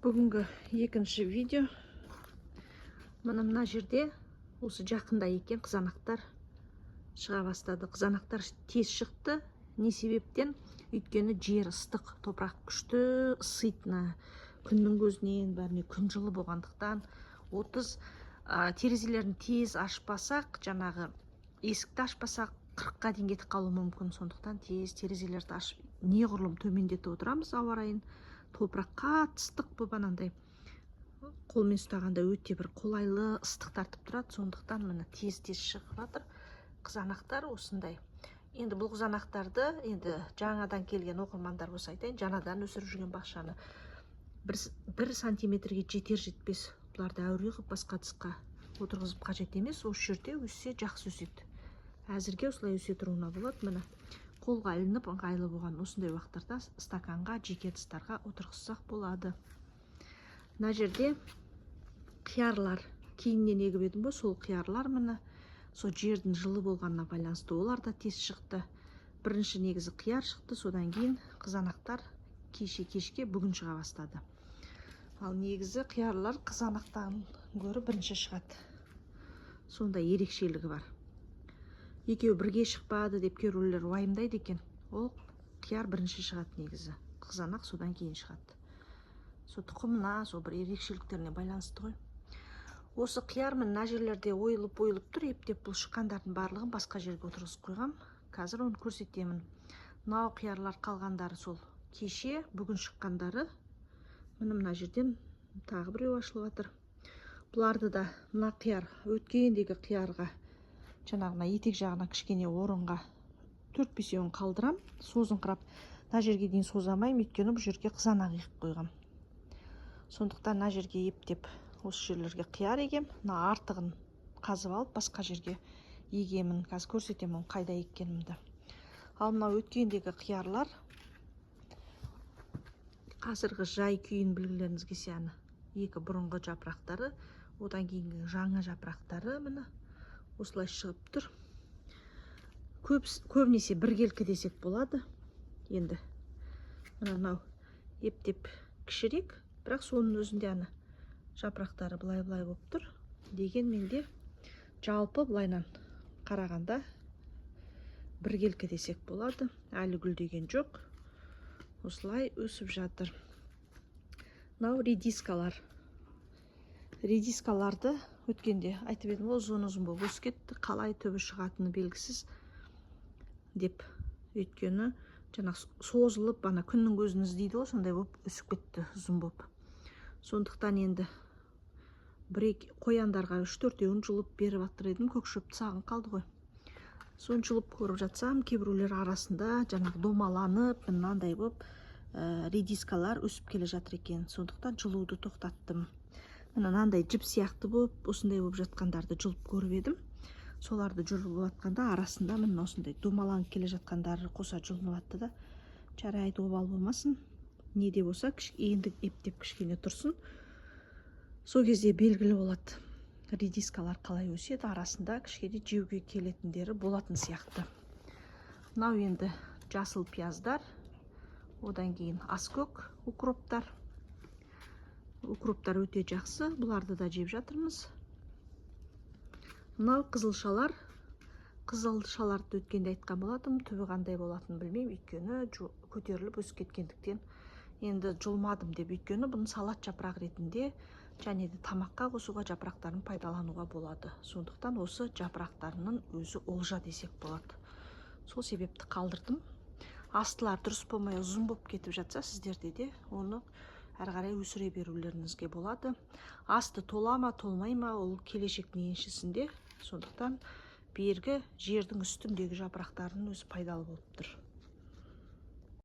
Бүгінгі екінші видео. Мына жерде осы жақында екен қызанақтар шыға бастады. Қызанақтар тез шықты. Не себептен? Өйткені жер ыстық, топырақ күшті ысытына, күннің көзінен бәріне күн жылы болғандықтан 30 терезелерін тез ашпасақ, жаңағы есікті ашпасақ 40-қа дейін кетіп қалуы мүмкін. Сондықтан тез терезелерді ашып, неғұрлым төмендетіп отырамыз ауа райын. Топырақ қатты ыстық болып, анандай қолмен ұстағанда өте бір қолайлы ыстық тартып тұрады. Сондықтан міне тез шығып жатыр қызанақтар осындай. Енді бұл қызанақтарды енді жаңадан келген оқырмандар болса айтайын, жаңадан өсіріп жүрген бақшаны 1 сантиметрге жетер-жетпес бұларды әуре қылып басқа тысқа отырғызып қажет емес. Осы жерде өссе жақсы өседі. Әзірге осылай өсе тұруына болады. Міне қолға ілініп ыңғайлы болған осындай уақыттарда стаканға, жеке ыдыстарға отырғызсақ болады. Мына жерде қиярлар кейіннен егіп едім ғой, сол қиярлар міне сол жердің жылы болғанына байланысты олар да тез шықты. Бірінші негізі қияр шықты, содан кейін қызанақтар кешке бүгін шыға бастады. Ал негізі қиярлар қызанақтан гөрі бірінші шығады. Сондай ерекшелігі бар. Екеуі бірге шықпады деп кейбіреулер уайымдайды екен. Ол қияр бірінші шығады негізі. Қызанақ содан кейін шығады. Сол тұқымына, сол бір ерекшеліктеріне байланысты ғой. Осы қияр мына жерлерде ойылып тұр. Ептеп бұл шыққандардың барлығын басқа жерге отырғызып қойғам. Қазір оны көрсетемін. Мынау қиярлар қалғандары сол кеше, бүгін шыққандары. Мына жерден тағы біреу ашылып жатыр. Бұларды да мына қияр өткендегі қиярға жаңағына етек жағына кішкене орынға 4-5-еуін қалдырам, созыңқырап. Мына жерге дейін созамайым, өйткені бұл жерге қызанақ егіп қойғам. Сондықтан мына жерге ептеп осы жерлерге қияр егем. Мына артығын қазып алып, басқа жерге егемін. Қазір көрсетемін қайда еккенімді. Ал мына өткендегі қиярлар қазіргі жай күйін білгілеріңіз келсе, екі бұрынғы жапырақтары, одан кейінгі жаңа жапырақтары міне осылай шығып тұр. Көбінесе біркелкі десек болады. Енді мынау ептеп кішірек, бірақ соның өзінде жапырақтары былай-былай болып тұр. Дегенмен де жалпы былайнан қарағанда біркелкі десек болады. Әлі гүлдеген жоқ. Осылай өсіп жатыр. Мынау редискалар. Редискаларды өткенде айтып едім, ұзын-ұзын болып өсіп кетті. Қалай түбі шығатыны белгісіз деп. Өйткені жаңа созылып, күннің көзін іздейді ғой, сондай болып өсіп кетті, ұзын болып. Сондықтан енді қояндарға 3-4-еуін жұлып беріп жатыр едім, көк шөпті сағын қалды ғой. Соны жұлып көріп жатсам, кейбіреулер арасында жаңағы домаланып, мынандай болып редискалар өсіп келе жатыр екен. Сондықтан жұлуды тоқтаттым. Мынандай жіп сияқты болып, осындай болып жатқандарды жұлып көріп едім. Соларды жұлып жатқанда арасында мына осындай домаланып келе жатқандары қоса жұлынып жатты да, жарайды, обал болмасын. Не де болса, енді ептеп кішкене тұрсын. Сол кезде белгілі болады. Редискалар қалай өседі, арасында кішкене жеуге келетіндері болатын сияқты. Мынау енді жасыл пияздар, одан кейін аскөк укроптар. Укроптар өте жақсы, бұларды да жеп жатырмыз. Мынау қызылшалар. Қызылшаларды өткенде айтқан болатым, түбі қандай болатынын білмеймін, өйткені көтеріліп өсіп кеткендіктен енді жұлмадым деп. Өйткені бұны салат жапырақ ретінде және де тамаққа қосуға жапырақтарын пайдалануға болады. Сондықтан осы жапырақтарының өзі олжа десек болады. Сол себепті қалдырдым. Астылар дұрыс болмай ұзын болып кетіп жатса, сіздерде де оны әрі қарай өсіре берулеріңізге болады. Асты тола ма, толмай ма, ол келешектің еншісінде. Сондықтан бергі жердің үстіндегі жапырақтарының өзі пайдалы болып тұр.